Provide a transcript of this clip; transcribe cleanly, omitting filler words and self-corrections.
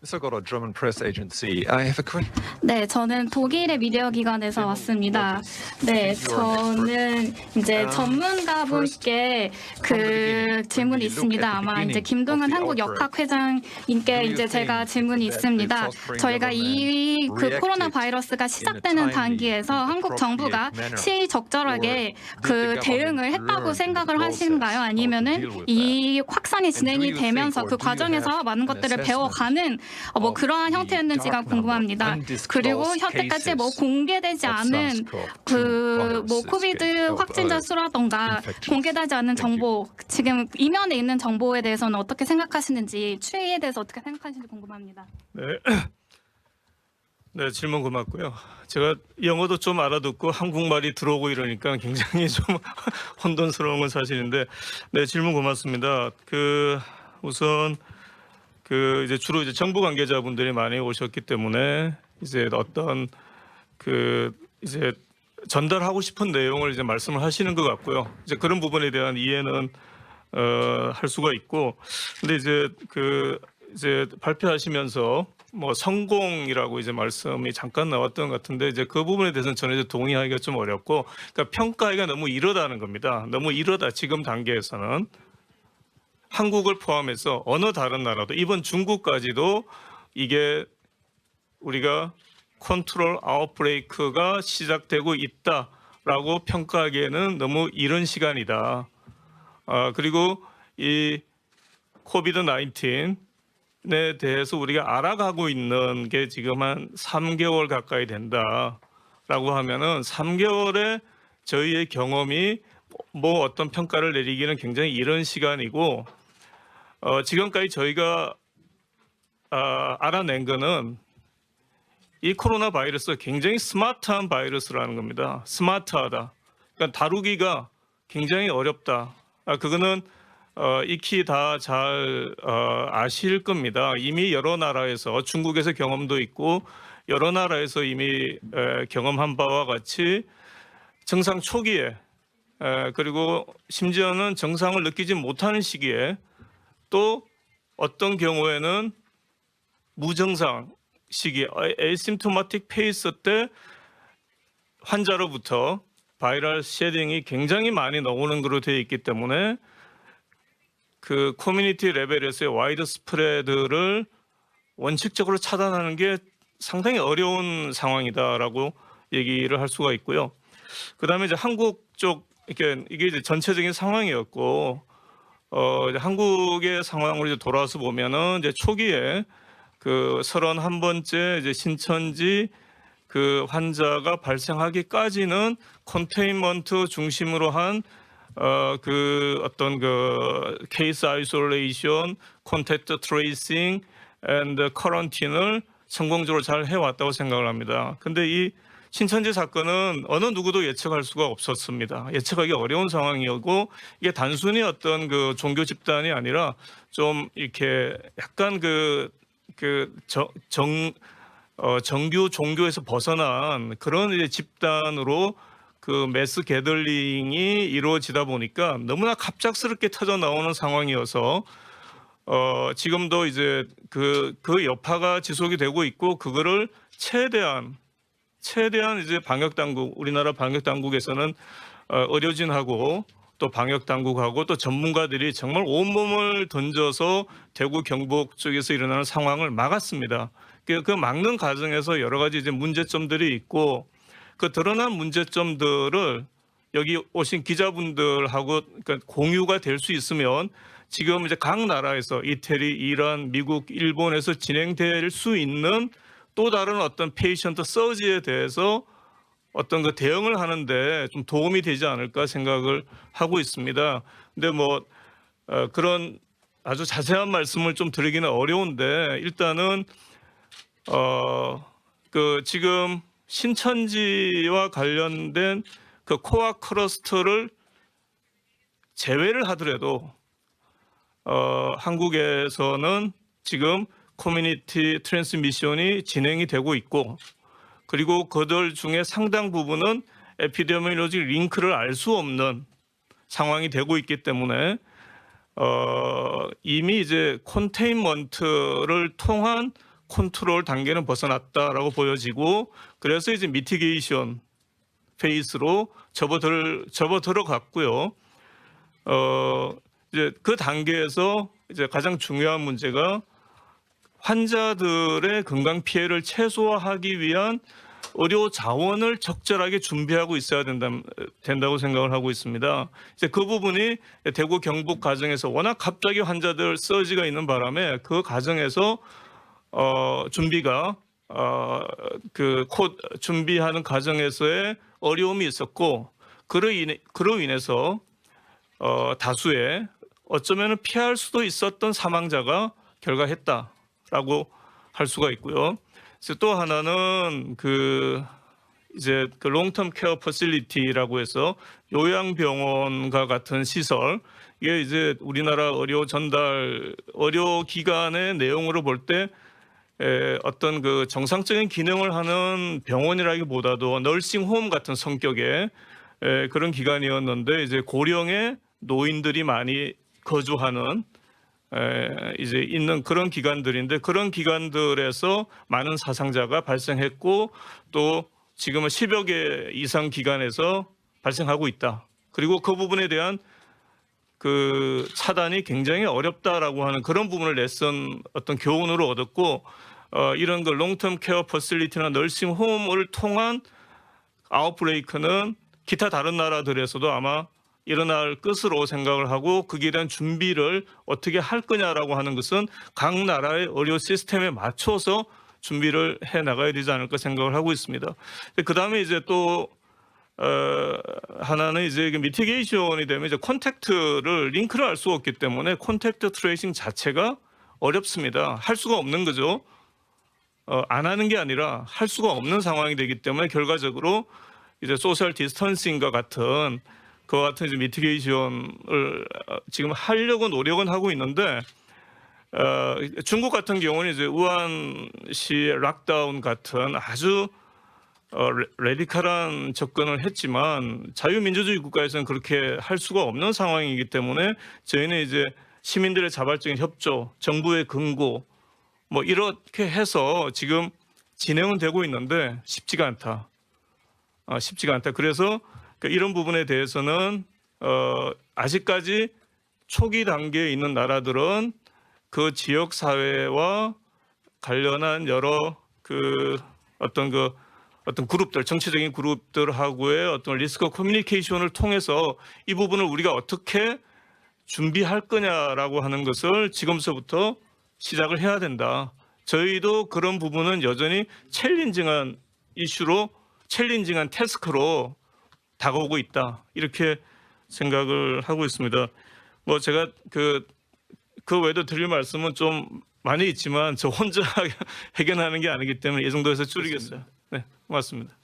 So got a German press agency. I have a question. 네, 저는 독일의 미디어 기관에서 왔습니다. 네, 저는 이제 전문가분께 그 질문이 있습니다. 아마 이제 김동현 한국 역학회장님께 이제 제가 질문이 있습니다. 저희가 이 그 코로나 바이러스가 시작되는 단기에서 한국 정부가 시의적절하게 그 대응을 했다고 생각을 하시는가요? 아니면은 이 확산이 진행이 되면서 그 과정에서 많은 것들을 배워가는 뭐 그러한 형태였는지가 궁금합니다. 그리고 현재까지 뭐 공개되지 않은 그 뭐 코비드 확진자 수라던가 공개되지 않은 정보, 지금 이면에 있는 정보에 대해서는 어떻게 생각하시는지, 추이에 대해서 어떻게 생각하시는지 궁금합니다. 네, 질문 고맙고요. 제가 영어도 좀 알아듣고 한국말이 들어오고 이러니까 굉장히 좀 혼돈스러운 건 사실인데, 네, 질문 고맙습니다. 우선 이제 주로 이제 정부 관계자분들이 많이 오셨기 때문에 이제 어떤 이제 전달하고 싶은 내용을 이제 말씀을 하시는 것 같고요. 이제 그런 부분에 대한 이해는 할 수가 있고, 근데 이제 발표하시면서 뭐 성공이라고 이제 말씀이 잠깐 나왔던 것 같은데, 이제 그 부분에 대해서는 저는 이제 동의하기가 좀 어렵고, 그러니까 평가하기가 너무 이르다는 겁니다. 너무 이르다, 지금 단계에서는. 한국을 포함해서 어느 다른 나라도, 이번 중국까지도 이게 우리가 컨트롤 아웃브레이크가 시작되고 있다라고 평가하기에는 너무 이른 시간이다. 그리고 이 코비드 19에 대해서 우리가 알아가고 있는 게 지금 한 3개월 가까이 된다라고 하면은 3개월의 저희의 경험이 뭐 어떤 평가를 내리기는 굉장히 이른 시간이고, 지금까지 저희가 알아낸 거는 이 코로나 바이러스가 굉장히 스마트한 바이러스라는 겁니다. 스마트하다. 그러니까 다루기가 굉장히 어렵다. 그거는 익히 다 잘 아실 겁니다. 이미 여러 나라에서, 중국에서 경험도 있고 여러 나라에서 이미 경험한 바와 같이 증상 초기에, 그리고 심지어는 증상을 느끼지 못하는 시기에, 또 어떤 경우에는 무증상 시기, 에이심토마틱 페이스 때 환자로부터 바이럴 쉐딩이 굉장히 많이 나오는 것으로 되어 있기 때문에 그 커뮤니티 레벨에서의 와이드 스프레드를 원칙적으로 차단하는 게 상당히 어려운 상황이다라고 얘기를 할 수가 있고요. 그다음에 이제 한국 쪽, 이게 이제 전체적인 상황이었고, 이제 한국의 상황으로 이제 돌아와서 보면은 이제 초기에 31번째 이제 신천지 환자가 발생하기까지는 컨테인먼트 중심으로 한 어떤 케이스 아이솔레이션, 콘택트 트레이싱 앤드 커런틴을 성공적으로 잘 해왔다고 생각을 합니다. 근데 이 신천지 사건은 어느 누구도 예측할 수가 없었습니다. 예측하기 어려운 상황이었고, 이게 단순히 어떤 종교 집단이 아니라 좀 이렇게 약간 정규 종교에서 벗어난 그런 이제 집단으로 매스 게들링이 이루어지다 보니까 너무나 갑작스럽게 터져 나오는 상황이어서 지금도 이제 그 여파가 지속이 되고 있고, 그거를 최대한 이제 방역 당국, 우리나라 방역 당국에서는 의료진하고 또 방역 당국하고 또 전문가들이 정말 온몸을 던져서 대구 경북 쪽에서 일어나는 상황을 막았습니다. 그 막는 과정에서 여러 가지 이제 문제점들이 있고, 그 드러난 문제점들을 여기 오신 기자분들하고 공유가 될 수 있으면, 지금 이제 각 나라에서 이태리, 이란, 미국, 일본에서 진행될 수 있는 또 다른 어떤 페이션트 서지에 대해서 어떤 대응을 하는데 좀 도움이 되지 않을까 생각을 하고 있습니다. 근데 뭐 그런 아주 자세한 말씀을 좀 드리기는 어려운데, 일단은 지금 신천지와 관련된 코어 클러스터를 제외를 하더라도 한국에서는 지금 커뮤니티 트랜스미션이 진행이 되고 있고, 그리고 그들 중에 상당 부분은 에피데미올로직 링크를 알 수 없는 상황이 되고 있기 때문에 이미 이제 컨테인먼트를 통한 컨트롤 단계는 벗어났다라고 보여지고 그래서 이제 미티게이션 페이스로 접어들어갔고요. 이제 그 단계에서 이제 가장 중요한 문제가 환자들의 건강 피해를 최소화하기 위한 의료 자원을 적절하게 준비하고 있어야 된다고 생각을 하고 있습니다. 이제 그 부분이 대구 경북 가정에서 워낙 갑자기 환자들 서지가 있는 바람에 그 가정에서 준비가 준비하는 과정에서의 어려움이 있었고 그로 인해서 다수의 어쩌면 피할 수도 있었던 사망자가 결과했다라고 할 수가 있고요. 그래서 또 하나는 이제 롱텀 케어 퍼실리티라고 해서 요양병원과 같은 시설 이게 이제 우리나라 의료 기관의 내용으로 볼 때 어떤 그 정상적인 기능을 하는 병원이라기보다도 널싱홈 같은 성격의 그런 기관이었는데 이제 고령의 노인들이 많이 거주하는 이제 있는 그런 기관들인데 그런 기관들에서 많은 사상자가 발생했고 또 지금은 10여 개 이상 기관에서 발생하고 있다. 그리고 그 부분에 대한 그 차단이 굉장히 어렵다라고 하는 그런 부분을 냈던 어떤 교훈으로 얻었고 이런 그 롱텀 케어 퍼실리티나 널싱홈을 통한 아웃브레이크는 기타 다른 나라들에서도 아마 일어날 것으로 생각을 하고 거기에 대한 준비를 어떻게 할 거냐라고 하는 것은 각 나라의 의료 시스템에 맞춰서 준비를 해 나가야 되지 않을까 생각을 하고 있습니다. 그 다음에 이제 또 하나는 이제 미티게이션이 되면 이제 콘택트를 링크를 할 수가 없기 때문에 콘택트 트레이싱 자체가 어렵습니다. 할 수가 없는 거죠. 안 하는 게 아니라 할 수가 없는 상황이 되기 때문에 결과적으로 이제 소셜 디스턴싱과 같은 그와 같은 이제 미티게이션을 지금 하려고 노력은 하고 있는데 중국 같은 경우는 이제 우한시 락다운 같은 아주 레디컬한 접근을 했지만 자유민주주의 국가에서는 그렇게 할 수가 없는 상황이기 때문에 저희는 이제 시민들의 자발적인 협조, 정부의 권고 뭐 이렇게 해서 지금 진행은 되고 있는데 쉽지가 않다. 쉽지가 않다. 그래서 이런 부분에 대해서는 아직까지 초기 단계에 있는 나라들은 그 지역 사회와 관련한 여러 어떤 그룹들, 정치적인 그룹들하고의 어떤 리스크 커뮤니케이션을 통해서 이 부분을 우리가 어떻게 준비할 거냐라고 하는 것을 지금서부터 시작을 해야 된다. 저희도 그런 부분은 여전히 챌린징한 이슈로, 챌린징한 태스크로 다가오고 있다. 이렇게 생각을 하고 있습니다. 뭐 제가 그 외에도 드릴 말씀은 좀 많이 있지만 저 혼자 해결하는 게 아니기 때문에 이 정도에서 줄이겠어요. 네, 고맙습니다.